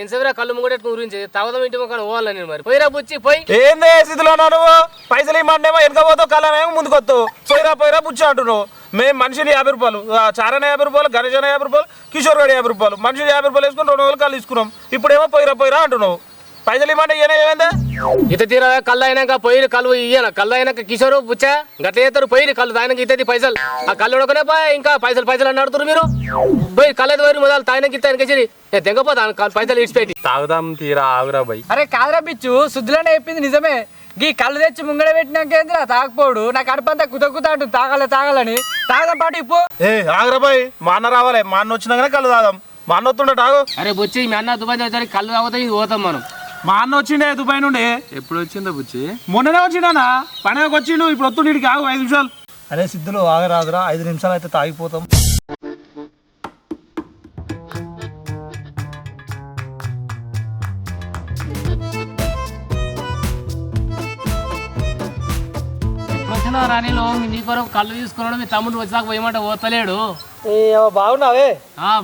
ఎంతసేపు కళ్ళు ముంగట గురించి తాగుదాం ఇంటి మొక్కలు పోవాలి నేను మరి పోయిరా బుచ్చి పోయి ఏందే స్థితిలో నువ్వు పైసలు ఇమ్మంటేమో వెనక పోతావు కళ్ళమేమో ముందుకు వస్తావు పోయిరా బుచ్చి అంటున్నావు మేము మనిషిని 50 రూపాయలు చారణ 50 రూపాయలు గణేశన 50 రూపాయలు కిషోర్ గడి 50 రూపాయలు మనిషిని 50 రూపాయలు వేసుకుని 200 కళ్ళు తీసుకున్నాం ఇప్పుడేమో పోయిరా అంటున్నావు పైసలు ఇమ్మంటే ఏమైందా ఇత తీరా కళ్ళు అయినాక పోయి కళ్ళు ఇయ్యన కళ్ళు అయినాక కిషోర్ బుచ్చా గట్ల చేస్తారు పోయి కళ్ళు తాగినాక ఇతది పైసలు ఆ కళ్ళు ఉడకనే ఇంకా పైసలు అని అడుగుతారు మీరు పోయి కళ్ళు అయితే పోయి మొదలు తాగినాక ఇస్తానికి తెగపోతా పైసలు ఇడిచిపెట్టి తాగుదాం తీరా ఆగురా బై అరే కాదురా బిచ్చు శుద్ధులనే చెప్పింది నిజమే గీ కళ్ళు తెచ్చి ముంగడ పెట్టినాకేంద్రా తాగపోడు నా కడుపంతా కుత అంటుంది తాగాలని తాగదాం పాటు ఇప్పు ఆగురా బై మా అన్న రావాలి మా అన్న వచ్చినాకనే కళ్ళు తాగుదాం మా అన్న వస్తుండ తాగు అరే బుచ్చి మీ అన్న దుబాయ్ వచ్చారు కళ్ళు తాగుతాయి ఇది పోతాం మనం మా అన్న వచ్చిండే దుబాయ్ నుండి ఎప్పుడు వచ్చిందో బుచ్చి మొన్ననే వచ్చిండనా పండగకి వచ్చిండు ఇప్పుడు వస్తుండీడికి ఆగు 5 నిమిషాలు అరే సిద్ధులు ఆగరాదురా 5 నిమిషాలు అయితే తాగిపోతాం రాణిలో నీ కొరకు కళ్ళు తీసుకున్నాడు మీ తమ్ముడు వచ్చాక పోయమంట పోతలేడు బాగున్నావే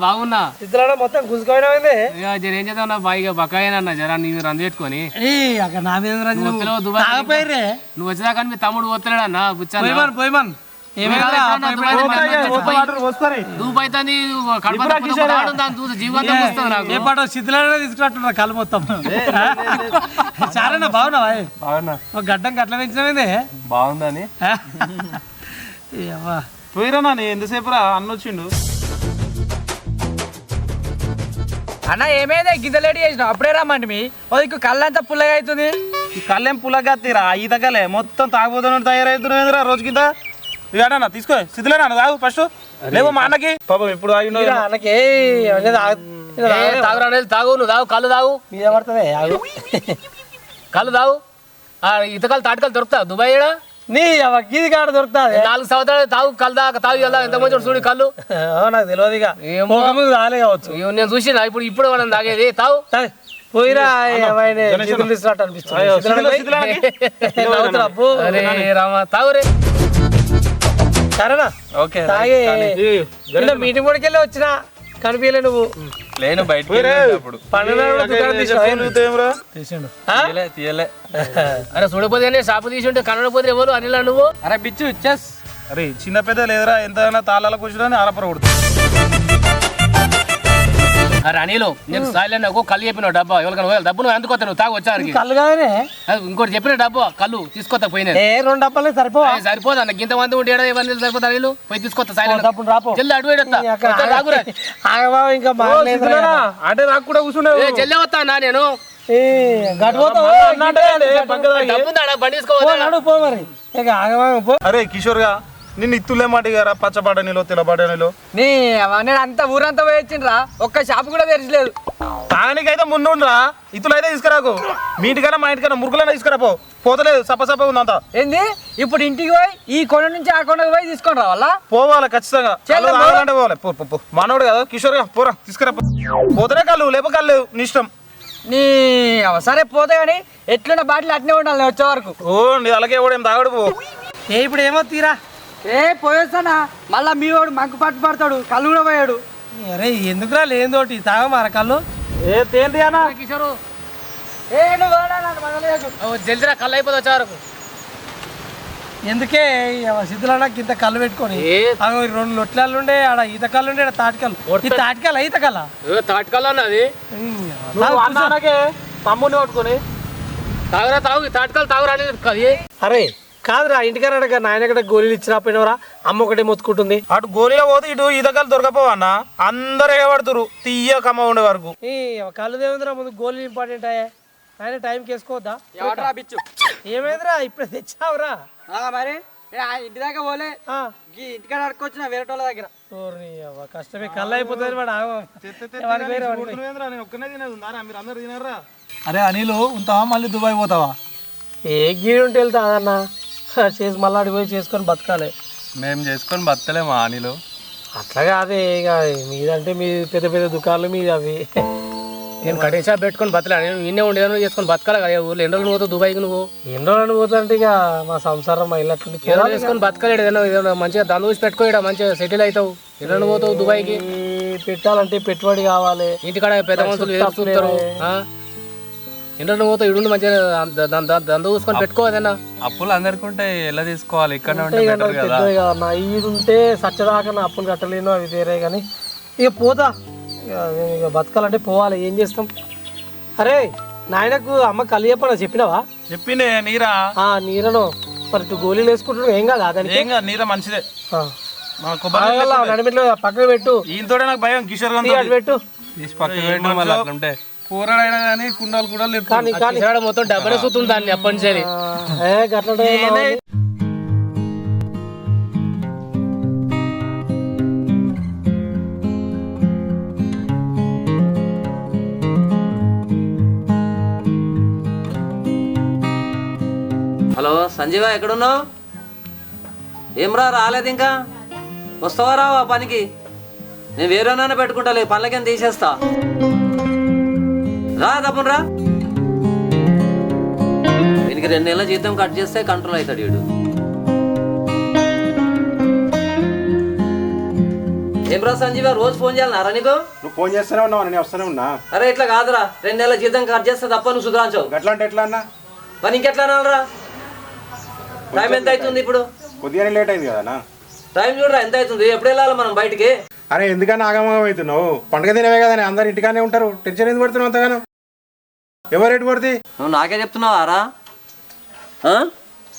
బాగున్నా సిద్ధులనే మొత్తం గుంజుకోవడం ఏం చేద్దాం బాయిగా బకాయినా జరా నీ రంది పెట్టుకొని నువ్వు వచ్చేదాకా మీ తమ్ముడు పోతలేడు అన్న పోయమన్ దూపు అవుతుంది జీవితం వస్తుంది నాకు ఏ పాట సిద్ధులనే తీసుకున్నట్టున్నారు కళ్ళు మొత్తం చారన్నా బాగున్నావా ఒక గడ్డం గట్ల పెంచినవేందే బాగుందని పోయిరా నాని ఎంతసేపు రా అన్న వచ్చిండు అన్న ఏమైందే గిద్దలేడి చేసినావు అప్పుడే రమ్మండి మీ కళ్ళంతా పుల్లగా అవుతుంది ఈ కళ్ళేం పుల్లగా తీరా ఈత కలే మొత్తం తాగుపోతున్నట్టు తయారవుతున్నా రోజు కింద ఇవాడన్నా తీసుకో సిద్ధులేనా తాగు ఫస్ట్ లేవు మా అన్నకి పాపం ఎప్పుడు అన్నకి తాగు నువ్వు తాగు కళ్ళు తాగు మీద పడుతుంది కళ్ళు తాగు ఇతకాలు తాటకాలు దొరుకుతా దుబాయ్ నీ గీది కాడ దొరుకుతుంది 4 సంవత్సరాలు తాగు కళ్ళు తాగు వెళ్దా ఎంత మంచి చూడు కళ్ళు నాకు తెలియదు ఇక రాలే కావచ్చు నేను చూసిన ఇప్పుడు మనం తాగేది తాగు పోయిరా రామా తాగు రే సరేనా మీటింగ్ కూడా వెళ్ళి వచ్చినా కనిపించలే నువ్వు లేను బయట తీయలే అరే చూడపోతే షాపు తీసి ఉంటే కనడపోతే ఎవరు అనిలా నువ్వు అరే బిచ్చు చెస్ అరే చిన్న పెద్ద లేదురా ఎంత తాళాల కూర్చుని ఆరపర కొడుతుంది అరే అనిలో నేను సాయిలే కళ్ళు చెప్పిన డబ్బా ఎవరికైనా డబ్బు నువ్వు ఎందుకు నువ్వు తాగు వచ్చారు కళ్ళు కాదనే ఇంకోటి చెప్పిన డబ్బా కళ్ళు తీసుకొస్తా పోయినా 2 డబ్బాలే సరిపోదా నాకు ఇంత మంది ఉంటే ఇవన్నీ సరిపోతా నీళ్ళు పోయి తీసుకొస్తా సాయిలే ఇంకా అంటే నాకు కూడా కూర్చుండే చెల్లె వస్తా అన్నా నేను అరే కిషోర్ గా నిన్ను ఇత్తులే మాటిగారా పచ్చబడనిలో తెల్లబడనిలో నేను అంతా ఊరంతా పోయొచ్చిండ్రా ఒక్క షాపు కూడా తెరచలేదు తానికైతే ముందురా ఇత్తులైతే తీసుకురాకు మీ ఇంటికైనా మా ఇంటికైనా మురుకులైనా తీసుకురాపో పోతలేదు సపసప ఉందంతా ఏంది ఇప్పుడు ఇంటికి పోయి ఈ కొండ నుంచి ఆ కొండకు పోయి తీసుకొని రావాలా పోవాలి ఖచ్చితంగా పోవాలి మనోడు కదా కిషోర్ గా పోరా తీసుకురా పోతనే కళ్ళు లేప కళ్ళు లేవు నీ ఇష్టం నీ సరే పోతే కానీ ఎట్లున్న బాటిల్ అట్నే ఉండాలి వచ్చే వరకు నీ అలాగే కూడా ఏం తాగడు పో ఇప్పుడు ఏమో తీరా పోయేస్తానా మళ్ళా మీ వాడు మంకు పట్టు పడతాడు కళ్ళు కూడా పోయాడు అరే ఎందుకురా లేదోటి తాగమారా కళ్ళు తేండి అన్న కిషోరు జల్దిరా కళ్ళు అయిపోతే వచ్చే వరకు ఎందుకే సిద్ధులకి ఇంత కళ్ళు పెట్టుకొని 2 లొట్లాలు ఉండే ఆడ ఈత కళ్ళు ఉండే తాటికల్లు తాటికల్ ఈత కళ్ళ తాటికల్ అన్నది తమ్ముని పట్టుకొని తాగురా తాగు తాటికల్ తాగురా అరే కాదురా ఇంటికాడ నాయన గోళీలు ఇచ్చినా పోయినవరా అమ్మ ఒకటే మొత్తుకుంటుంది అటు గోళీలో పోతే ఇటు ఈతకాలు దొరకపోవన్నా అందరు ఎగబడుతురు తీయ కమ్మ ఉండే వరకు కళ్ళు దేవుందిరా ముందు గోళీలు ఇంపార్టెంట్ అయ్యా ఆయన టైంకి వేసుకోవద్దా ఏమైందిరా ఇప్పుడే తెచ్చావురా మరి ఇంటి దాకా పోలే ఇంటికాడ అడుకొచ్చిన వేరే వాళ్ళ దగ్గర కష్టమే కళ్ళు అయిపోతుంది అరే అనిలు ఉంటావా మళ్ళీ దుబాయ్ పోతావా ఏ గీడు ఉంటే వెళ్తా అదన్నా చేసి మళ్ళీ అడిగి పోయి చేసుకొని బతకాలి మేము చేసుకొని బతకలేము అనిలు అట్లా కాదే ఇక మీదంటే మీ పెద్ద పెద్ద దుకాణాలు మీది అవి నేను కటింగ్ షాప్ పెట్టుకొని బతలా నేను ఇన్నే ఉండేదాన్ని చేసుకొని బతకాలి కదా ఊళ్ళో ఎన్ని రోజులు పోతావు దుబాయ్కి నువ్వు ఎన్ని రోజులు పోతుంటే ఇక మా సంసారం మా ఇల్లు చేసుకొని బతకలేడు ఏదైనా మంచిగా దాని చూసి పెట్టుకో మంచిగా సెటిల్ అవుతావు ఎన్ని పోతావు దుబాయ్కి పెట్టాలంటే పెట్టుబడి కావాలి. ఇంటికాడ పెద్ద మనుషులు ఎదురు చూస్తారు. ఇంట్లో పోతే ఇడు మంచిగా దంద చూసుకొని పెట్టుకోవద్దన్నా. అప్పులు అందరికి ఉంటాయి, ఎలా తీసుకోవాలి? ఇక్కడ ఉంటే better కదా. నా ఈడుంటే సచ్చదాకా నా అప్పులు కట్టలేను, అవి వేరే. కానీ ఇక పోతా, ఇక బతకాలంటే పోవాలి, ఏం చేస్తాం. అరే నాయనకు అమ్మ కళ్ళు చెప్పనా, చెప్పినావా? చెప్పిండే నీరా నీరను మరి గోళీలు వేసుకుంటున్నావు, ఏం కాదు అదని. ఏం కాదు, నీరా మంచిదే. నడిమిట్లో పక్కన పెట్టు, ఈయనతోటే నాకు భయం. కిషోర్ అటు పెట్టు. తీసి పక్కన పెట్టు, మళ్ళీ అట్లా ఉంటే కూరడైనా కానీ కుండాలు కూడా కానీ మొత్తం డబ్బనే సూతుంది దాన్ని అప్పటి నుంచి. హలో సంజీవ, ఎక్కడున్నావు? ఏమ్రా రాలేదు ఇంకా? వస్తావా రావా పనికి? నేను వేరేనా పెట్టుకుంటా, పనులకేం తీసేస్తా. రా తప్పను రా. దీనికి 2 నెలల జీతం కట్ చేస్తే కంట్రోల్ అవుతాడు వీడు. ఏమ్రా సంజీవ, రోజు ఫోన్ చేయాలన్నారా నీకు? నువ్వు ఫోన్ చేస్తూనే ఉన్నావు, నేను వస్తూనే ఉన్నా. అరే ఇట్లా కాదురా, 2 నెలల జీతం కట్ చేస్తే తప్ప నువ్వు సుధరాంచవు. ఎట్లా అంటే ఎట్లా అన్నా? మరి ఇంకెట్లా అనాలరా? టైం ఎంత అవుతుంది ఇప్పుడు? కొద్దిగానే లేట్ అయింది కదా. టైం చూడరా ఎంత అవుతుంది, ఎప్పుడు వెళ్ళాలి మనం బయటికి? అరే ఎందుకన్నా ఆగమగం అవుతున్నావు? పండుగ తినవే కదా, అందరు ఇంటికానే ఉంటారు, టెన్షన్ ఎందుకు పడుతున్నావు అంతగానో? ఎవరు రేటు పడుతుంది? నువ్వు నాకే చెప్తున్నావా రా?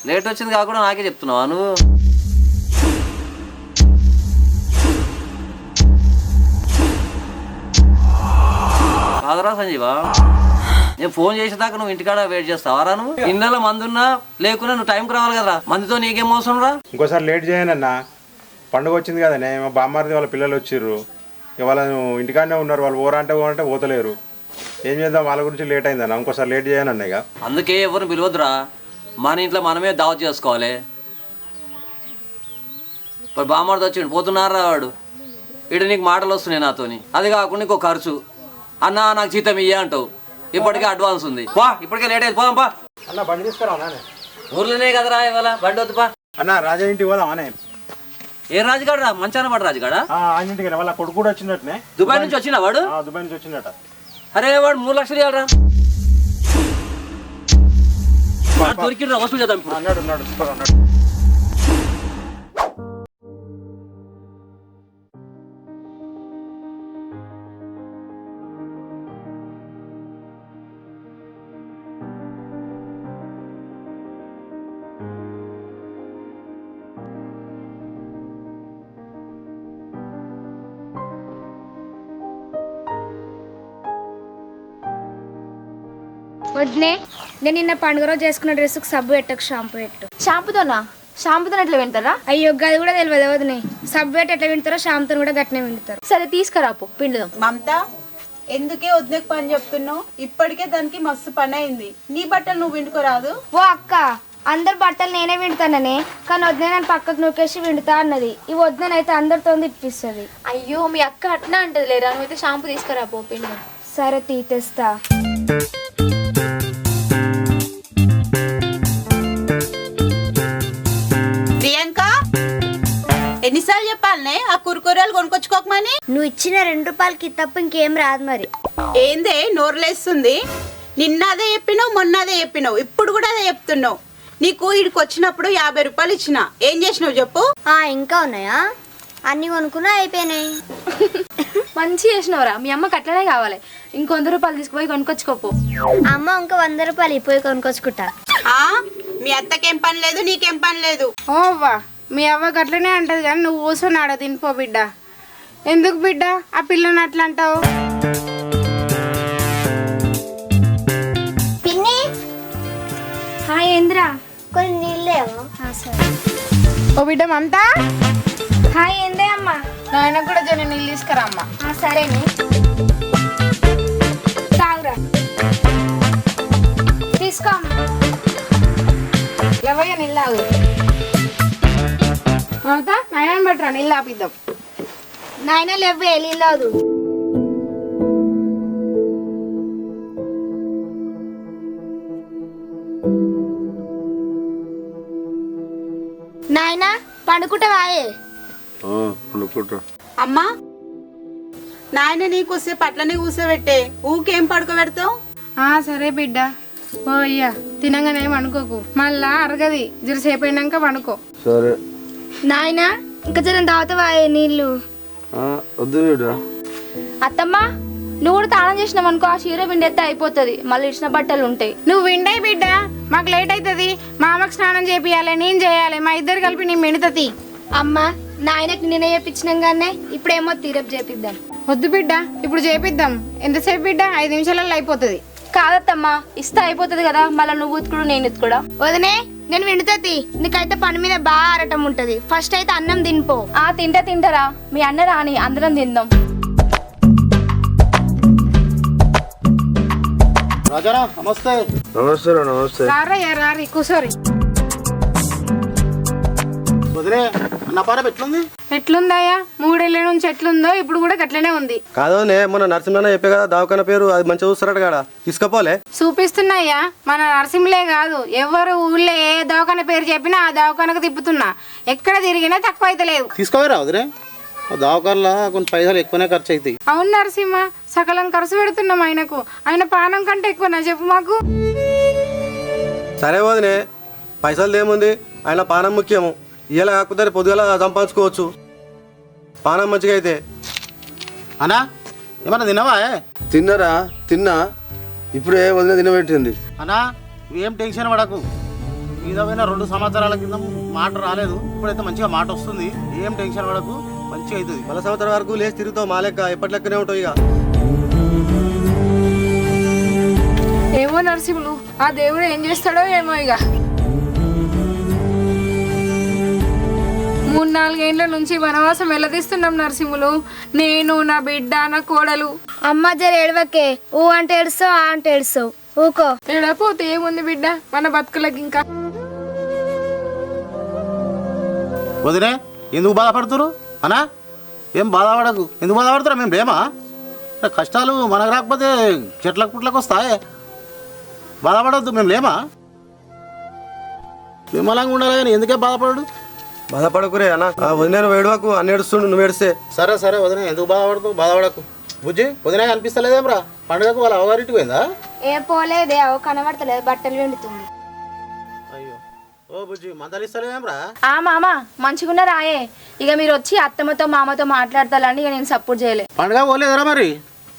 లేట్ వచ్చింది కాకుండా నాకే చెప్తున్నావా నువ్వు? కాదురా సంజీవా, నేను ఫోన్ చేసేదాకా నువ్వు ఇంటికాడ వెయిట్ చేస్తావారా? నువ్వు ఇన్నెల మందున్నా లేకున్నా నువ్వు టైంకి రావాలి కదరా. మందుతో నీకేం మోసం రా? ఇంకోసారి లేట్ చేయనన్నా, పండుగ వచ్చింది కదనే. మా బామ్మారిది వాళ్ళ పిల్లలు వచ్చిర్రు, ఇవాళ ఇంటికాడనే ఉన్నారు. వాళ్ళు ఓరంటే పోతలేరు. ఏం చేద్దాం, వాళ్ళ గురించి లేట్ అయిందన్న. ఇంకోసారి లేట్ చేయనన్నా. ఇక అందుకే ఎవరిని పిలవద్దురా, మన ఇంట్లో మనమే దావత్ చేసుకోవాలి. ఇప్పుడు బామ్మారిది వచ్చి పోతున్నారా వాడు, ఇటు నీకు మాటలు వస్తున్నాయి నాతోని. అది కాకుండా ఇంకో ఖర్చు. అన్నా నాకు జీతం ఇయ్య అంటావు, ఇప్పటికే అడ్వాన్స్ ఉంది. పా ఇప్పటికే లేట్ అయింది, పోదాం పా. అన్న బండి తీసుకురా. ఊర్లోనే కదరా ఇవాళ, బండి వద్దు పా. అన్న రాజా ఇంటికి పోదాం అనే. ఏ రాజుగాడు రా? మంచాన పడు రాజుగాడా? ఇంటికి వాళ్ళ కొడుకు కూడా వచ్చినట్టునే. దుబాయ్ నుంచి వచ్చిన వాడు? దుబాయ్ నుంచి వచ్చినట్ట. అరే వాడు 3 లక్షలు ఇవ్వాలరా. దొరికిండ్రా, వసూలు చేద్దాం ఇప్పుడు. అన్నాడు. వద్దునే, నేను నిన్న పండుగ రోజు చేసుకున్న డ్రెస్సుకు సబ్బు పెట్టకు, షాంపూ పెట్టు. షాంపుతోనా? షాంపుతో ఎట్లా వింటారా? అయ్యో గది కూడా తెలియదు వదినే. సబ్బు పెట్టి ఎట్లా వింటారో షాంపుతో కూడా గట్టినే వింటారు. సరే తీసుకురాపు, పిండుదాం. మమతా, ఎందుకే వద్దకు పని చెప్తున్నావు? ఇప్పటికే దానికి మస్తు పని అయింది. నీ బట్టలు నువ్వు విండుకోరాదు? ఓ అక్క, అందరు బట్టలు నేనే వింటాననే, కానీ వద్దే నన్ను పక్కకు నూకేసి విండుతా అన్నది. ఈ వద్దనైతే అందరితో ఇప్పిస్తుంది. అయ్యో మీ అక్క అట్లా అంటది లేరా, నువ్వైతే షాంపూ తీసుకురాపో, పిండుదాం. సరే తీతేస్తా. ప్రియాంక, ఎన్నిసార్లు చెప్పాలనే ఆ కురుకూరలు కొనుక్కొచ్చుకోకమని? నువ్వు ఇచ్చిన 2 రూపాయలకి తప్ప ఇంకేం రాదు మరి. ఏందే నోరులేస్తుంది? నిన్న అదే చెప్పినావు, మొన్న అదే చెప్పినావు, ఇప్పుడు కూడా అదే చెప్తున్నావు. నీకు ఇడికి వచ్చినప్పుడు 50 రూపాయలు ఇచ్చిన, ఏం చేసినావు చెప్పు? ఇంకా ఉన్నాయా? అన్ని కొనుక్కున్నా అయిపోయినాయి. మంచి చేసినవరా, మీ అమ్మకి అట్లనే కావాలి. ఇంకో 100 రూపాయలు తీసుకుపోయి కొనుక్కొచ్చుకోపో. అమ్మ ఇంకా 100 రూపాయలు ఇపోయి కొనుక్కొచ్చుకుంటా. మీ అత్తకేం పని లేదు, నీకేం పని లేదు. ఓవ్వా, మీ అవ్వ గట్లనే అంటది కానీ నువ్వు కూర్చొని తినిపో బిడ్డ. ఎందుకు బిడ్డ ఆ పిల్లని అట్లా అంటావు? పిన్ని, హాయ్ ఏంద్రా, కొన్ని నీళ్ళేమో. సరే. ఓ బిడ్డ మమతా, హాయ్ ఏందే అమ్మ. నాయన కూడా జన నీళ్ళు తీసుకురా అమ్మ. సరేనే, తాగురా. తీసుకో అమ్మ. ఎవయ్య నీళ్ళు తాగు. మమతా, నాయన బట్టరా నీళ్ళు ఆపిద్దాం. నాయన లేవే నీళ్ళు. నాయన పండుకుంటావాయే? అమ్మా నాయన నీకు వస్తే పట్లనే కూర్చోబెట్టే ఊకేం పడుకోబెడతావు? సరే బిడ్డ ఓ అయ్యా తినంగానే వండుకోకు మళ్ళా అరగది జరసేపు అయినాక వండుకో. సరే నాయన ఇంకా జరం తాగుతావా నీళ్ళు? వద్దు బిడ్డ. అత్తమ్మ నువ్వు కూడా తాళం చేసినావు అనుకో, ఆ చీర విండెత్తే అయిపోతుంది, మళ్ళీ ఇచ్చిన బట్టలు ఉంటాయి. నువ్వు విండే బిడ్డ, మాకు లేట్ అవుతుంది. మా అమ్మకి స్నానం చేపియాలి, నేను చేయాలి, మా ఇద్దరు కలిపి నీ మిడతది. అమ్మ నాయనకి నేనే చేపించినాం కానీ ఇప్పుడేమో తీరపు చేపిద్దాం. వద్దు బిడ్డ, ఇప్పుడు చేపిద్దాం. ఎంతసేపు బిడ్డ? 5 నిమిషాలలో అయిపోతుంది. కాదత్తమ్మా, ఇస్తే అయిపోతుంది కదా, మళ్ళీ నువ్వు ఉతుకుడు నేను ఉతుకుడా. వదినే నేను విండుతుంది, నీకైతే పని మీద బాగా ఆరటం ఉంటది. ఫస్ట్ అయితే అన్నం తినిపో. తింటారా, మీ అన్న రాని అందరం తిందాం. రాజారా నమస్తే. నమస్తే నమస్తే. రారయ్యా రారి కూసోరి. వదిలే అన్న పార ఎట్లుంది? ఎట్లుందయ్యా? 3 ఏళ్ళ నుంచి ఎట్లుందో ఇప్పుడు కూడా గట్లనే ఉంది. కాదోనే మొన్న నరసింహన్న చెప్పే కదా దవాఖాన పేరు, అది మంచిగా చూస్తారట కాడ, తీసుకపోలే. చూపిస్తున్నాయ్యా, మన నరసింహలే కాదు ఎవరు ఊళ్ళో ఏ దవాఖాన పేరు చెప్పినా ఆ దవాఖానకు తిప్పుతున్నా. ఎక్కడ తిరిగినా తక్కువ అయితే లేదు. తీసుకోవరా వదిలే, దవాఖానలో కొన్ని పైసలు ఎక్కువనే ఖర్చు అవుతాయి. అవును నరసింహ, సకలం ఖర్చు పెడుతున్నాం ఆయనకు. ఆయన పానం కంటే ఎక్కువనా చెప్పు మాకు. సరే వదినే, పైసలు ఏముంది, ఆయన పానం ముఖ్యము. ఇలా కాకపోతే పొద్దుగల సంపాదించుకోవచ్చు, పానం మంచిగా అయితే. అన్నా ఏమన్నా తిన్నావా? తిన్నరా, తిన్నా. ఇప్పుడే వదిన తినబెట్టింది. అన్నా ఏం టెన్షన్ పడకు, ఇదైనా 2 సంవత్సరాల కింద మాట రాలేదు, ఇప్పుడైతే మంచిగా మాట వస్తుంది. ఏం టెన్షన్ పడకు, మంచిగా అవుతుంది. మళ్ళీ సంవత్సరం వరకు లేచి తిరుగుతావు, మా లెక్క ఎప్పటి లెక్కనే ఉంటావు. ఇక ఏమో నరసింహులు, ఆ దేవుడు ఏం చేస్తాడో ఏమో. ఇక 3-4 ఏళ్ళ నుంచి వనవాసం వెళ్ళదీస్తున్నాం నరసింహులు, నేను, నా బిడ్డ, నా కోడలు. అమ్మ జర ఏడవకే, ఊ అంటే ఏడుస్తావు, ఆ అంటే ఏడుస్తావు, ఊకో. ఏడపోతే ఏముంది బిడ్డ, మన బతుకులకి ఇంకా. వదిలే ఎందుకు బాధపడుతురు అన్నా? ఏం బాధపడకు, ఎందుకు బాధపడతారా? మేము లేమా? కష్టాలు మనకు రాకపోతే చెట్లకు పుట్లకు వస్తాయి, బాధపడద్దు. మేము లేమా? విమలంగా ఉండాలి కానీ ఎందుకే బాధపడు? బాధపడకురే అన్న, వదిన ఏడవకు, అన్న ఏడుస్తుండు, నువ్వు ఏడిస్తే. సరే సరే వదిన, ఎందుకు బాధపడతావు? బాధపడకు. బుజ్జి వదిన అనిపిస్తలేదేమ్రా, పండుగకు వాళ్ళ అవగారింటికి పోయిందా? ఏ పోలేదే, అవ కనబడతలేదు, బట్టలు వెండుతుంది. అయ్యో ఓ బుజ్జి మందలు ఇస్తలేదేమ్రా? మామ మంచిగున్న రాయే. ఇక మీరు వచ్చి అత్తమ్మతో మామతో మాట్లాడతారని ఇక నేను సపోర్ట్ చేయలే. పండుగ పోలేదరా మరి?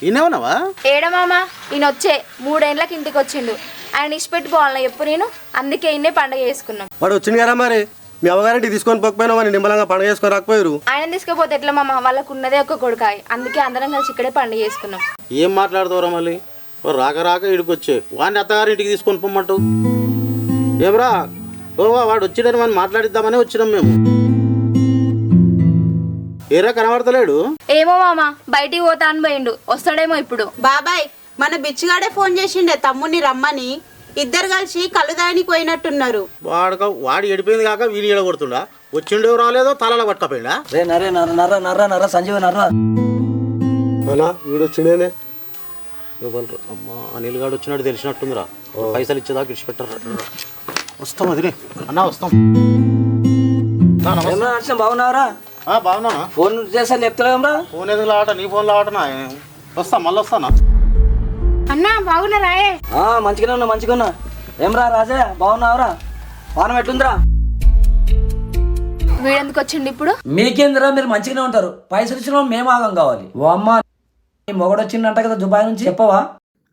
ఇన్నే ఉన్నావా? ఏడ మామ, ఈయన వచ్చే 3 ఏళ్ళకి ఇంటికి వచ్చిండు. ఆయన ఇష్టపెట్టుకోవాలన్నా ఎప్పుడు నేను, అందుకే ఇన్నే పండుగ చేసుకున్నాం. వాడు వచ్చింది కదా మరి, మీ అమ్మగారింటికి తీసుకొని పోకపోయినా అని నిమ్మలంగా పండుగ చేసుకొని రాకపోయారు. ఆయన తీసుకపోతే ఎట్లా మామ, వాళ్ళకు ఉన్నదే ఒక కొడుకాయ, అందుకే అందరం కలిసి ఇక్కడే పండుగ చేసుకున్నాం. ఏం మాట్లాడతావురా మళ్ళీ? రాక రాక ఇడికి వచ్చే వాడిని అత్తగారింటికి తీసుకొని పొమ్మంటావు ఏమరా? వాడు వచ్చిడని మనం మాట్లాడిద్దామని వచ్చినాం మేము. ఏరా కనబడతలేడు? ఏమో మామ, బయటికి పోతా అని పోయిండు, వస్తాడేమో ఇప్పుడు. బాబాయ్ మన బిచ్చిగాడే ఫోన్ చేసిండే తమ్ముని రమ్మని, ఇద్దరు కలిసి కలుదానికి పోయినట్టున్నారు. వాడు ఎడిపోయింది కాక వీని ఎడగొడుతుండా, వచ్చిండో రాలేదో తలలో పట్టుకపోయిండా? సంజీవ నర్రా అలా వీడు వచ్చిండేనే. అమ్మా అనిల్ గాడు వచ్చినట్టు తెలిసినట్టుందిరా, పైసలు ఇచ్చేదాకా ఇచ్చిపెట్టారు. వస్తాం అదిరే అన్నా, వస్తాం. బాగున్నావరా? బాగున్నా. ఫోన్ చేస్తాను చెప్తారా? ఫోన్ ఎందుకు లావట, నీ ఫోన్ లావటనా? వస్తా, మళ్ళీ వస్తానా? అన్నా బాగున్నారాయే? మంచిగానే ఉన్నా, మంచిగా ఉన్నా. ఏమరా రాజా, బాగున్నావురా? పానం ఎట్లుందిరా? వీడెందుకు వచ్చిండు ఇప్పుడు? మీకేందిరా, మీరు మంచిగానే ఉంటారు, పైసలు ఇచ్చిన మేము ఆగం కావాలి. ఓ అమ్మ, మొగడు వచ్చిందంట కదా దుబాయ్ నుంచి, చెప్పవా?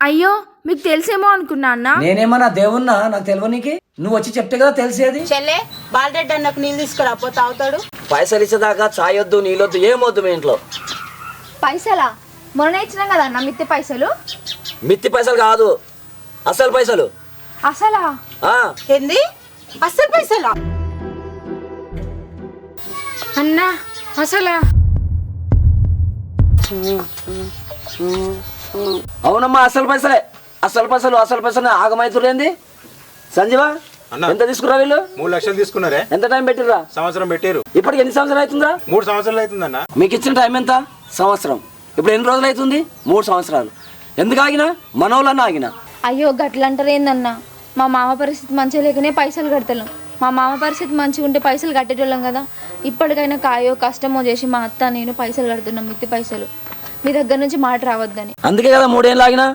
అయ్యో మీకు తెలిసేమో అనుకున్నా అన్న. నేనేమన్నా దేవున్నా నాకు తెలియదు, నీకు నువ్వు వచ్చి చెప్తే కదా తెలిసేది. చెల్లె బాలరెడ్డి అన్నకు నీళ్ళు తీసుకురా, పోతే తాగుతాడు. పైసలు ఇచ్చేదాకా చాయ్ వద్దు, నీళ్ళొద్దు, ఏమొద్దు మీ ఇంట్లో. పైసలా? మొన్న ఇచ్చినాం కదా అన్న మిత్తి పైసలు. మిత్తి పైసలు కాదు, అసలు పైసలు. అసలా? ఏంది అసలు పైసలా? అన్నా అసలా? అవునమ్మా, అసలు పైసలే, అసలు పైసలు. అసలు పైసలు ఆగమైతులేంది. సంజీవా ఎంత తీసుకురా? వీళ్ళు 3 లక్షలు తీసుకున్నారే. ఎంత టైం పెట్టిర్రా? సంవత్సరం పెట్టారు. ఇప్పటికి ఎన్ని సంవత్సరాలు అవుతుందా? 3 సంవత్సరాలు అవుతుందన్న. మీకు ఇచ్చిన టైం ఎంత? సంవత్సరం. ఇప్పుడు ఎన్ని రోజులు అవుతుంది? 3 సంవత్సరాలు. ఎందుకు ఆగినా? మనోళ్ళన్నా ఆగినా. అయ్యో గట్లంటారు ఏందన్నా, మా మామ పరిస్థితి మంచిగా లేకనే పైసలు కడతలేం. మా మామ పరిస్థితి మంచిగా ఉంటే పైసలు కట్టేటోళ్ళం కదా. ఇప్పటికైనా కాయో కష్టమో చేసి మా అత్త నేను పైసలు కడుతున్నాం, మిత్తి పైసలు. మీ దగ్గర నుంచి మాట రావద్దని. అందుకే కదా 3 ఏళ్ళు ఆగినా.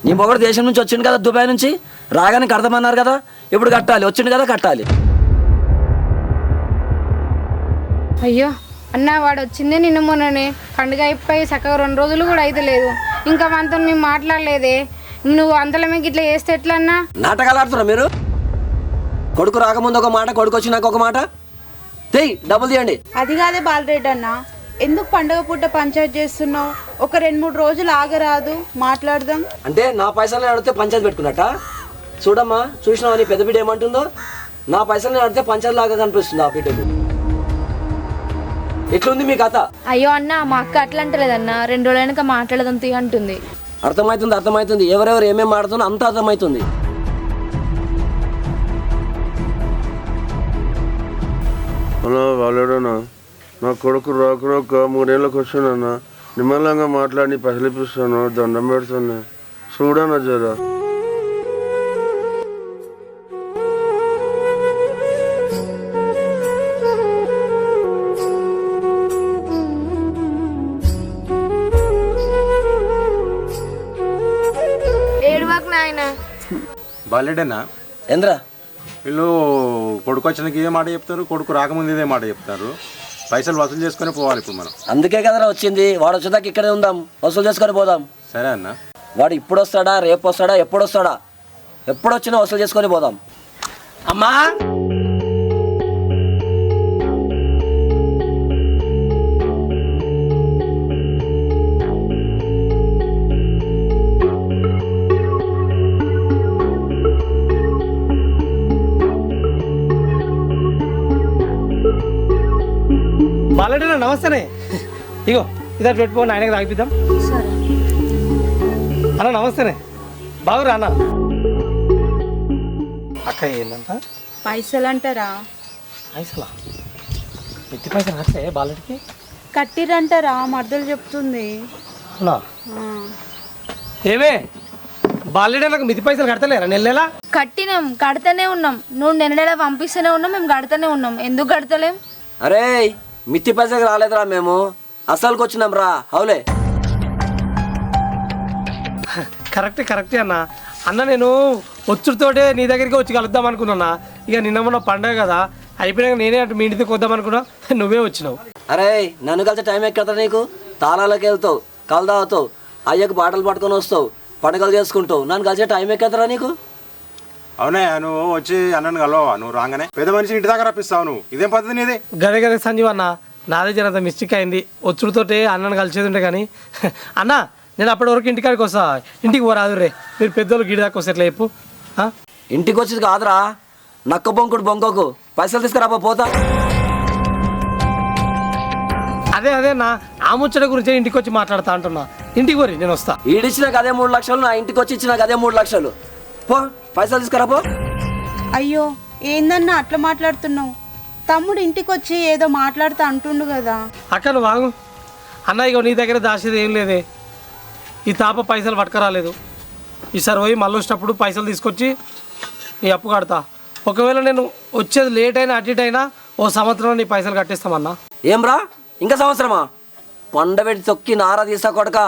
నీ మొగడు దేశం నుంచి వచ్చిండు కదా, దుబాయ్ నుంచి రాగానే కడతామన్నారు కదా, ఇప్పుడు కట్టాలి, వచ్చిండు కదా కట్టాలి. అయ్యో అన్న, వాడు వచ్చిందే నిన్న మొన్ననే, పండుగ అయిపోయి చక్కగా 2 రోజులు కూడా అయితే లేదు. ఇంకా మనతో మేము మాట్లాడలేదే. నువ్వు అంతలో మీకు ఇట్లా చేస్తే ఎట్లా అన్నా? నాటకాలు ఆడుతున్నా మీరు. కొడుకు రాకముందు ఒక మాట, కొడుకు వచ్చినాక ఒక మాట. డబ్బులు తీయండి. అది కాదే బాలరెడ్డి అన్న, ఎందుకు పండుగ పూట పంచాయతీ చేస్తున్నావు? ఒక 2-3 రోజులు ఆగరాదు, మాట్లాడదాం. అంటే నా పైసలు అడిగితే పంచాయతీ పెట్టుకున్నట్ట? చూడమ్మా, చూసినావా నీ పెద్ద బిడ్డ ఏమంటుందో? నా పైసలు అడిగితే పంచాయతీ లాగా కనిపిస్తుంది ఆ బిడ్డకు. ఎట్లుంది మీ కథ? అయ్యో అన్న, మా అక్క అట్లా అంటలేదన్న, 2 రోజుల వెనక మాట్లాడదంతి అంటుంది. అర్థమవుతుంది. ఎవరెవరు ఏమేమి మాడుతున్నా అంత అర్థమవుతుంది. అన్నా వాళ్ళేడన్నా, నా కొడుకు రాక 3 ఏళ్ళకి వచ్చానన్నా. నిమ్మలంగా మాట్లాడి పైసలు ఇప్పిస్తాను, దండం పెడతాను, చూడన్నా జరా. ఏడువాకు నాయన. బాలేడన్నా ఏంద్రా వీళ్ళు కొడుకు వచ్చినాక ఇదే మాట చెప్తారు, కొడుకు రాకముందు ఇదే మాట చెప్తారు. పైసలు వసూలు చేసుకొని పోవాలి ఇప్పుడు మనం. అందుకే కదరా వచ్చింది. వాడు వచ్చేదాకా ఇక్కడే ఉందాం, వసూలు చేసుకొని పోదాం. సరే అన్న. వాడు ఇప్పుడు వస్తాడా, రేపు వస్తాడా, ఎప్పుడు వస్తాడా? ఎప్పుడు వచ్చినా వసూలు చేసుకొని పోదాం. అమ్మా బాలరెడ్డి నమస్తేనే. ఇగో ఇదే పెట్టుకోండి, ఆయనకి తాగిపిద్దాం. అన్న నమస్తేనే. బాగురా అన్న. అక్క ఏందంట? పైసలు అంటారా? పైసలా? ఎత్తి పైసలు కట్టే బాలరెడ్డికి? కట్టిరంటారా? మర్దలు చెప్తుంది. అవునా? ఏమే బాలరెడ్డి నాకు మితి పైసలు కడతలేరా నెల? కట్టినాం, కడతానే ఉన్నాం. నువ్వు నెల పంపిస్తూనే ఉన్నాం, మేము కడతానే ఉన్నాం. ఎందుకు కడతలేం? అరే మిత్తి పైసకి రాలేదురా, మేము అసలుకి వచ్చినాం రా. అవులే కరెక్టే అన్న. అన్న నేను వచ్చుడితోటే నీ దగ్గరికి వచ్చి కలుద్దాం అనుకున్నా. ఇక నిన్న మొన్న పండగ కదా, అయిపోయినాక నేనే అటు మీ ఇంటికి వద్దాం అనుకున్నా, నువ్వే వచ్చినావు. అరే నన్ను కలిసి టైం ఎక్కడ నీకు? తాళాలకు వెళ్తావు, కలు తాగుతావు, అయ్యకు బాటలు పట్టుకొని వస్తావు, పండుగలు చేసుకుంటావు. నన్ను కలిసే టైం ఎక్కడరా నీకు? అవునే, నువ్వు వచ్చి అన్నను కలవా? నువ్వు రాగానే పెద్ద మనిషి ఇంటి దగ్గర రప్పిస్తావు. నువ్వు ఇదేం పద్ధతి నీది? గదే సంజీవ్ అన్న, నాదే జనంత మిస్టేక్ అయింది. వచ్చుడితోటే అన్నను కలిసేది ఉంటే కానీ. అన్న నేను అప్పటి వరకు ఇంటికాడికి వస్తా, ఇంటికి పోరాదు రే. మీరు పెద్దోళ్ళు గిడి దాకా వస్తే ఎట్లా చెప్పు? ఇంటికి వచ్చేది కాదురా, నక్క బొంకుడు బొంకోకు. పైసలు తీసుకురా పోతా. అదే అన్న, ఆ ముచ్చట గురించి ఇంటికి వచ్చి మాట్లాడతా అంటున్నా. ఇంటికి పోరి, నేను వస్తా. ఈడిచ్చిన గదే 3 లక్షలు, నా ఇంటికి వచ్చి ఇచ్చిన గదే 3 లక్షలు. పో పైసలు తీసుకురా పో. అయ్యో ఏందన్నా అట్లా మాట్లాడుతున్నావు? తమ్ముడు ఇంటికి వచ్చి ఏదో మాట్లాడుతా అంటుండు కదా. అక్క నువ్వు వాగు. అన్న ఇగో నీ దగ్గర దాచేది ఏం లేదే. ఈ తాప పైసలు పట్టుకురాలేదు. ఈసారి పోయి మళ్ళీ వచ్చినప్పుడు పైసలు తీసుకొచ్చి నీ అప్పు కడతా. ఒకవేళ నేను వచ్చేది లేట్ అయినా అటు ఇటు అయినా 1 సంవత్సరం నీ పైసలు కట్టేస్తామన్నా. ఏం రా ఇంకా సంవత్సరమా? కొండబెట్టి తొక్కి నారా తీసా కొడక.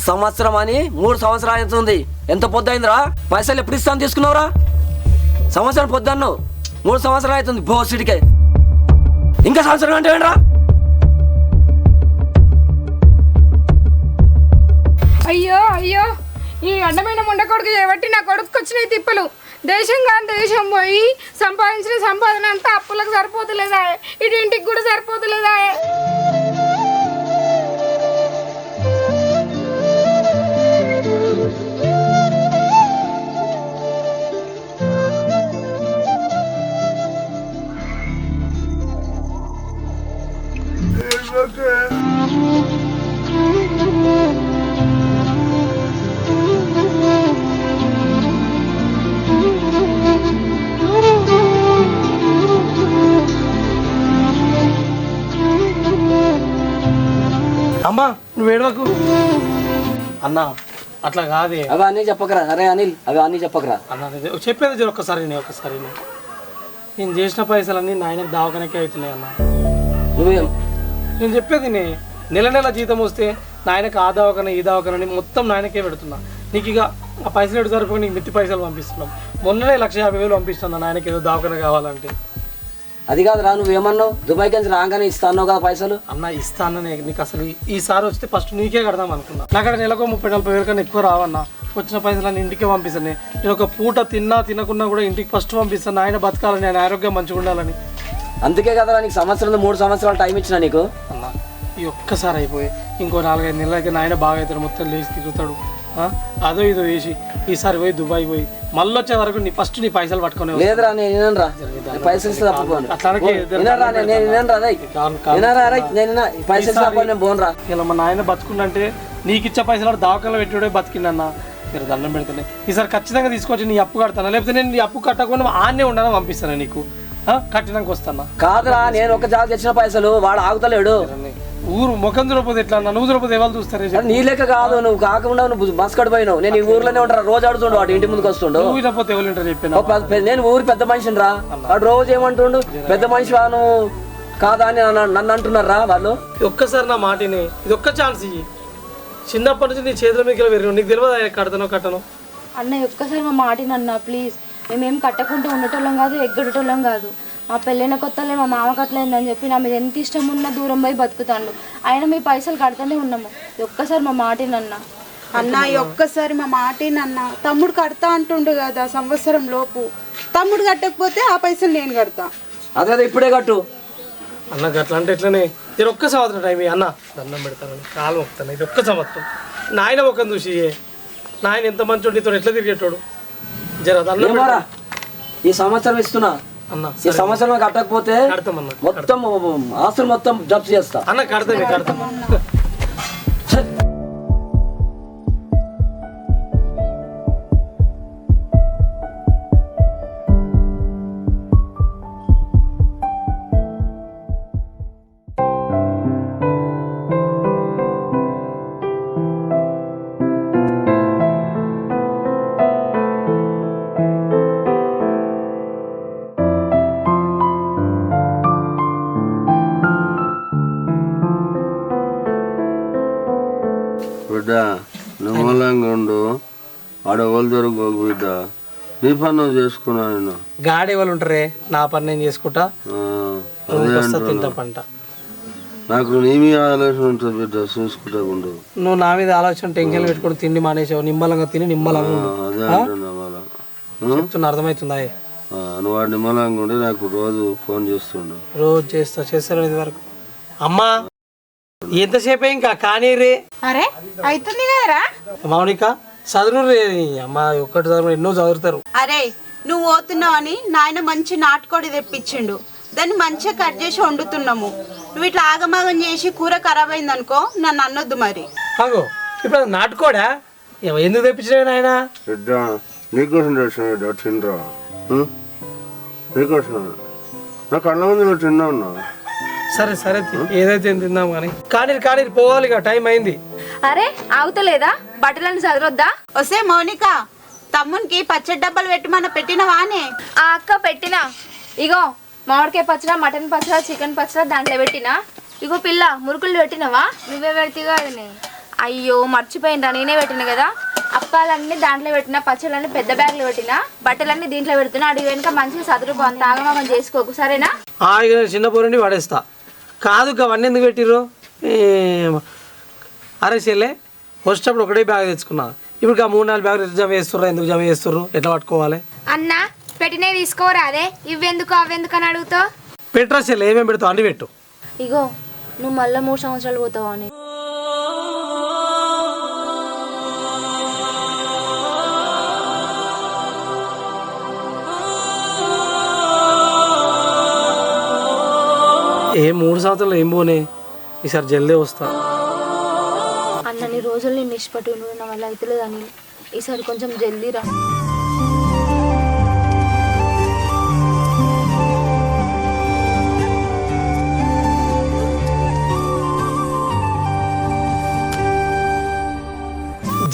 సంవత్సరం అని 3 సంవత్సరాలు అవుతుంది. ఎంత పొద్దు అయిందిరా? పైసలు ఎప్పుడు ఇస్తాను తీసుకున్నావురా? సంవత్సరం పొద్దున్నావు, 3 సంవత్సరాలు అవుతుంది బోసిడికే. ఇంకా సంవత్సరం అంటే ఏంట్రా? అయ్యో ఈ అడ్డమైన ముండకొడుకు చేయబట్టి నా కొడుకు వచ్చినాయి తిప్పలు. దేశం కానీ దేశం పోయి సంపాదించిన సంపాదన అంతా అప్పులకు సరిపోతలేదా? ఇటు ఇంటికి కూడా సరిపోతలేదా? అమ్మా నువ్వు ఏడవకు అన్నా, అట్లా కాదే. అవి అన్నీ చెప్పకరా. అరే అనిల్, అవి అన్నీ చెప్పకరా అన్న. చెప్పేది ఒక్కసారి నేను చేసిన పైసలన్నీ నాయన దావకనకే అవుతున్నాయి అన్న. నువ్వేం? నేను చెప్పేది నెల నెల జీతం వస్తే నాయనకు ఆ దవాఖాన ఈ దవాఖానని మొత్తం నాయనకే పెడుతున్నా. నీకు ఇక ఆ పైసలు ఎటు సరిపోయి నీకు మిత్తి పైసలు పంపిస్తున్నాం. మొన్ననే 1,50,000 పంపిస్తున్నా నాయనకి ఏదో దవాఖాన కావాలంటే. అది కాదురా, నువ్వేమన్నావు దుబాయ్కి నుంచి రాగానే ఇస్తాను కదా పైసలు. అన్న ఇస్తాననే నీకు అసలు ఈసారి వస్తే ఫస్ట్ నీకే కడదాం అనుకున్నా. నాకు అక్కడ నెలకు 30-40 వేల కన్నా ఎక్కువ రావన్నా. వచ్చిన పైసలు ఇంటికే పంపిస్తాను. నేను ఒక పూట తిన్నా తినకున్నా కూడా ఇంటికి ఫస్ట్ పంపిస్తాను. ఆయన బతకాలని, ఆయన ఆరోగ్యం మంచిగా ఉండాలని. అందుకే కదా నీకు 3 సంవత్సరాలు టైం ఇచ్చిన నీకు. అన్న ఈ ఒక్కసారి అయిపోయి ఇంకో 4-5 నెలలకి నాయన బాగా అవుతాడు, మొత్తం లేచి తిరుగుతాడు. అదో ఇదో వేసి ఈసారి పోయి దుబాయ్ పోయి మళ్ళీ వచ్చే వరకు నీ ఫస్ట్ నీ పైసలు పట్టుకునే. లేదురా నేను పైసలు ఇస్తే ఇలా మా నాయన బతుకుండంటే నీకు ఇచ్చే పైసలు దావకాలు పెట్టుడే బతికిందన్న. మీరు దండం పెడుతున్నాయి. ఈసారి ఖచ్చితంగా తీసుకొచ్చి నీ అప్పు కడతాను, లేకపోతే నేను నీ అప్పు కట్టకుండా ఆన్నే ఉండాలని పంపిస్తాను నీకు. కట్టినాక వస్తాను. కాదురా, నేను ఒక జాబ్ తెచ్చిన పైసలు వాడు ఆగుతలేడు. ఊరు ముఖం దొరకపోతే ఎట్లా, నువ్వు దొరకపోతే ఎవరు చూస్తారు? నీ లెక్క కాదు, నువ్వు కాకుండా నువ్వు మస్కడ్ పోయినావు. నేను ఈ ఊర్లోనే ఉంటాను, రోజు ఆడుతుండు వాడు ఇంటి ముందుకు వస్తుండు. నేను ఊరి పెద్ద మనిషిని రా, వాడు రోజు ఏమంటుండు పెద్ద మనిషి నువ్వు కాదా అని నన్ను అంటున్నారా వాళ్ళు. ఒక్కసారి నా మాటిని, ఇది ఒక్క ఛాన్స్ ఇయ్యి. చిన్నప్పటి నుంచి నీ చేతుల మీద పెరిగి నీకు తెలియదు కట్టను. అన్న ఒక్కసారి మా మాటిని అన్న ప్లీజ్. మేమేం కట్టకుండా ఉండటోళ్ళం కాదు, ఎగ్గడటోళ్ళం కాదు. మా పెళ్ళైన కొత్తలే మా మామ కట్టలేదని చెప్పి నా మీద ఎంత ఇష్టం ఉన్నా దూరం పోయి బతుకుతాను. ఆయన మీ పైసలు కడతానే ఉన్నాము. ఒక్కసారి మా మాటినన్న. అన్న ఒక్కసారి మా మాటినన్న. తమ్ముడు కడతా అంటుండు కదా సంవత్సరం లోపు. తమ్ముడు కట్టకపోతే ఆ పైసలు నేను కడతా. అదే ఇప్పుడే కట్టు అన్న. గట్లా అంటే ఎట్లనే నేను ఒక్క సంవత్సరం టైం అన్న దండం పెడతాను, కాలు మొక్కుతాను. ఇది ఒక్క సంవత్సరం నాయన ముఖం చూసి నాయన ఎంత మంచి నీతో ఎట్లా తిరిగేటోడు. జర దండం ఈ సంవత్సరం ఇస్తున్నా అన్న. ఈ సంవత్సరం కట్టకపోతే మొత్తం ఆస్తులు మొత్తం జప్తు చేస్తా అన్న. కడతాం. బిడ్డ నిమ్మలంగా ఉండు, ఆడవాళ్ళు దొరకకు బిడ్డ. నీ పని నువ్వు చేసుకున్నా. నేను గాడి వాళ్ళు ఉంటారే, నా పని నేను చేసుకుంటా. తింటా పంట. నాకు నీ మీద ఆలోచన ఉంటుంది బిడ్డ, చూసుకుంటా ఉండు. నువ్వు నా మీద ఆలోచన టెన్షన్ పెట్టుకుని తిండి మానేసావు. నిమ్మలంగా తిని నిమ్మలంగా అదే అంటున్నా మళ్ళా. అర్థమవుతుందా? నువ్వు వాడు నిమ్మలంగా ఉండి నాకు రోజు ఫోన్ చేస్తుండు. రోజు చేస్తాను ఇది వరకు. అమ్మా ఎంతసేపు ఇంకా కానీ రే. అరే అవుతుంది కదరా మౌనిక, చదువు రే. అమ్మా ఒక్కటి చదువు, ఎన్నో చదువుతారు. అరే నువ్వు పోతున్నావు అని నాయన మంచి నాటుకోడి తెప్పించిండు. దాన్ని మంచిగా కట్ చేసి వండుతున్నాము. నువ్వు ఇట్లా ఆగమాగం చేసి కూర ఖరాబ్ అయింది అనుకో, నన్ను అనొద్దు మరి. అగో ఇప్పుడు అది నాటుకోడా? ఎందుకు తెప్పించినావు నాయన? నీకోసం తెచ్చినా తినరా, నీకోసం. నా కళ్ళ ముందు నువ్వు తిన్నా ఉన్నావు. సరే ఏదైతే తిందాం కానీ కానీ పోవాలి, టైం అయింది. అరే ఆగుతలేదా? బట్టలను చదరొద్దా? వస్తే మౌనిక, తమ్మునికి పచ్చడి డబ్బాలు పెట్టి మన పెట్టినవానే? ఆ అక్క పెట్టినా. ఇగో మామిడికాయ పచ్చడా, మటన్ పచ్చడా, చికెన్ పచ్చడా దాంట్లో పెట్టినా. ఇగో పిల్ల మురుకులు పెట్టినవా? నువ్వే పెడితే. అయ్యో మర్చిపోయినరా, నేనే పెట్టిన కదా. అప్పాలన్నీ దాంట్లో పెట్టినా, పచ్చళ్ళన్నీ పెద్ద బ్యాగ్లో పెట్టినా, బట్టలన్నీ దీంట్లో పెడుతున్నా. అడిగి వెనుక మంచిగా చదువు అంత ఆగమాగం చేసుకోకు, సరేనా? చిన్న పోరండి వాడేస్తా. కాదు అవన్నీ ఎందుకు పెట్టిర్రు? అరే చెల్లె, వచ్చేటప్పుడు ఒకటే బ్యాగ్ తెచ్చుకున్నా. ఇప్పుడు 3-4 బ్యాగులు జమ చేస్తుర్రా? ఎందుకు జమ చేస్తుర్రు? ఎట్లా పట్టుకోవాలి? అన్న పెట్టినవి తీసుకోరా. అదే ఇవెందుకు అవ్వెందుకు అని అడుగుతావు. పెట్టరా చెల్లె, ఏమేమి పెడతావు అన్ని పెట్టు. ఇగో నువ్వు మళ్ళీ 3 సంవత్సరాలు పోతావా అని. ఏ 3 సంవత్సరాలు ఏం పోనే, ఈసారి జల్దే వస్తా. అన్నని రోజులు నేను నిష్పట్టి ఉండడం వల్ల అవుతలేదని ఈసారి కొంచెం జల్దీ రా.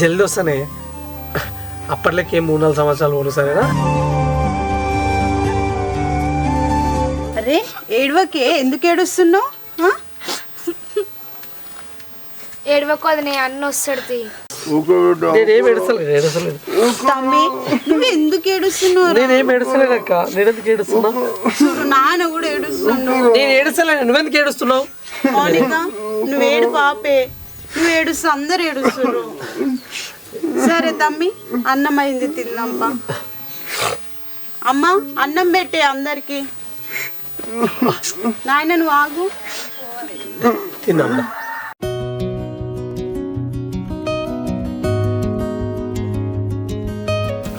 జల్దీ వస్తానే. అప్పట్లోకి 3-4 సంవత్సరాలు పోను, సరేనా? అరే ఏడవకే, ఎందుకు ఏడుస్తున్నావు? ఏడవకు వదినే అన్న వస్తాడు ఊకో బిడ్డ నేనేం ఏడుస్తలేదు తమ్మి నువ్వు ఎందుకు ఏడుస్తున్నావు నేనేం ఏడుస్తలేదు అక్క. నేను ఎందుకు ఏడుస్తున్నా? నాన్న కూడా ఏడుస్తున్నావు. నేను ఏడుస్తలేదు, నువ్వెందుకు ఏడుస్తున్నావు? మౌనిక నువ్వు ఏడు పాపే, నువ్వు ఏడుస్తూ అందరు ఏడుస్తున్నారు. సరే తమ్మి అన్నం అయింది తిందాంపా. అమ్మ అన్నం పెట్టే అందరికి. నాయన నువ్వు ఆగు. తిందాం.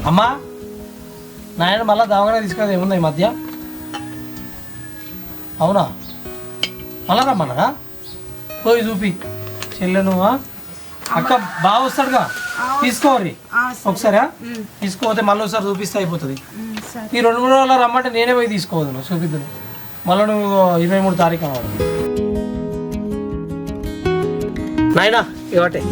అమ్మా నాయన మళ్ళా దవాఖాన తీసుకున్నది ఏముందా ఈ మధ్య? అవునా? మళ్ళా రమ్మన్నా పోయి చూపి చెల్లెను. అక్క బాగా వస్తాడుగా, తీసుకోవాలి ఒకసారి. తీసుకోపోతే మళ్ళీ ఒకసారి చూపిస్తే అయిపోతుంది. ఈ 2-3 రోజులు రమ్మంటే నేనే పోయి తీసుకోవద్దు, చూపిద్దును. మళ్ళీ నువ్వు 23 తారీఖు అన్నవాడు. నాయనా ఇవాటే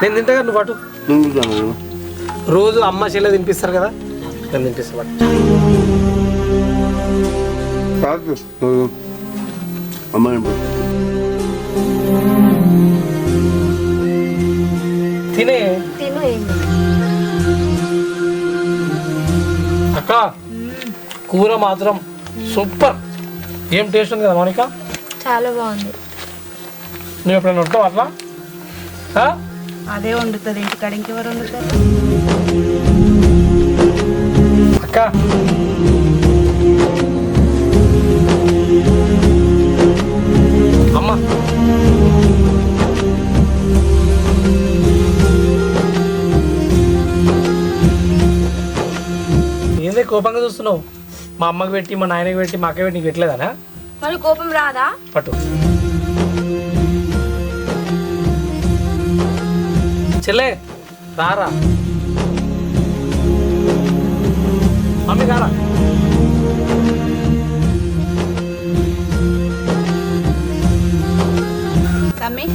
నేను తింటా, నువ్వు అటు. రోజు అమ్మ చెల్లె తినిపిస్తారు కదా, నేను తినిపిస్తా. తినే తిను. అక్క కూర మాత్రం సూపర్. ఏం టేస్ట్ ఉంది కదా మౌనిక? చాలా బాగుంది. నువ్వు ఎప్పుడైనా ఉంటావు అట్లా? అదే వండుతుంది ఇంటికాడ, ఇంకెవరు వండుతారు? అక్క అమ్మ ఏందే కోపంగా చూస్తున్నావు? మా అమ్మకి పెట్టి, మా నాయనకి పెట్టి, మా అక్కకి పెట్టి నీకు పెట్టలేదానా? మరి కోపం రాదా? పట్టు చెల్లే రారా, మమ్మీ రారా. తమ్మి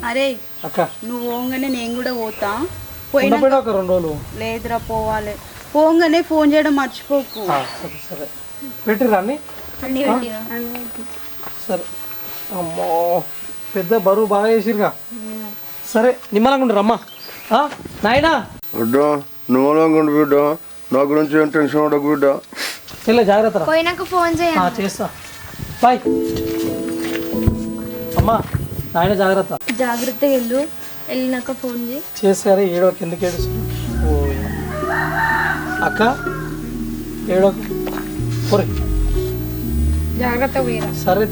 అరే అక్క నువ్వు పోగానే నేను కూడా పోతా. ఉండపోయినా ఒక 2 రోజులు. లేదురా పోవాలి. పోగానే ఫోన్ చేయడం మర్చిపోకు. సరే సరే పెట్టిరా అన్ని. సరే అమ్మో పెద్ద బరువు బాగా చేసిరుగా. సరే నిమ్మలంగా ఉండరు అమ్మా. నాయనా బిడ్డ నిమ్మలంగా బిడ్డ, నా గురించి ఏం టెన్షన్ ఉండకు బిడ్డ. చెల్లె జాగ్రత్త. పోయినాక ఫోన్ చేయండి. చేస్తా. బాయ్ అమ్మా. నాయన జాగ్రత్త. జాగ్రత్తగా వెళ్ళు, వెళ్ళినాక ఫోన్ చేయి. చేసారే ఏడో కిందకి ఏడుస్తుంది. అక్క ఏడో పొరి జాగ్రత్త పోయిరా. సరే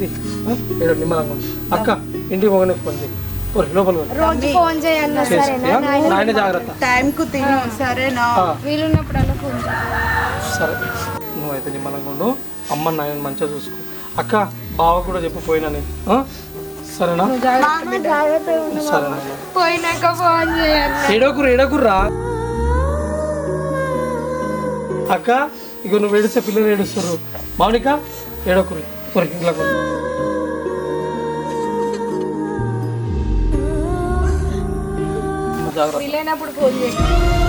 ఏడో నిమ్మలంగా ఉండు. అక్క ఇంటికి పోగానే ఫోన్ చేయి. పొరి లోపల రోజు ఫోన్ చేయాలి. సరేనా? నాయన జాగ్రత్త. టైంకు తిను సరేనా? వీలున్నప్పుడల్లా ఫోన్ చేయాలి. సరే నువ్వైతే నిమ్మలంగా ఉండు. అమ్మ నాయన మంచిగా చూసుకో. అక్క బావ కూడా చెప్పు పోయినని. సరేనా? సరేనా? పోయినాక ఫోన్ చేయాలి. ఏడోకుర్రా. అక్క ఇక నువ్వు ఏడిస్తే పిల్లలు ఏడుస్తారు. మౌనిక ఏడోకుర్రి ఇంట్లో వీలైనప్పుడు ఫోన్ చేయాలి.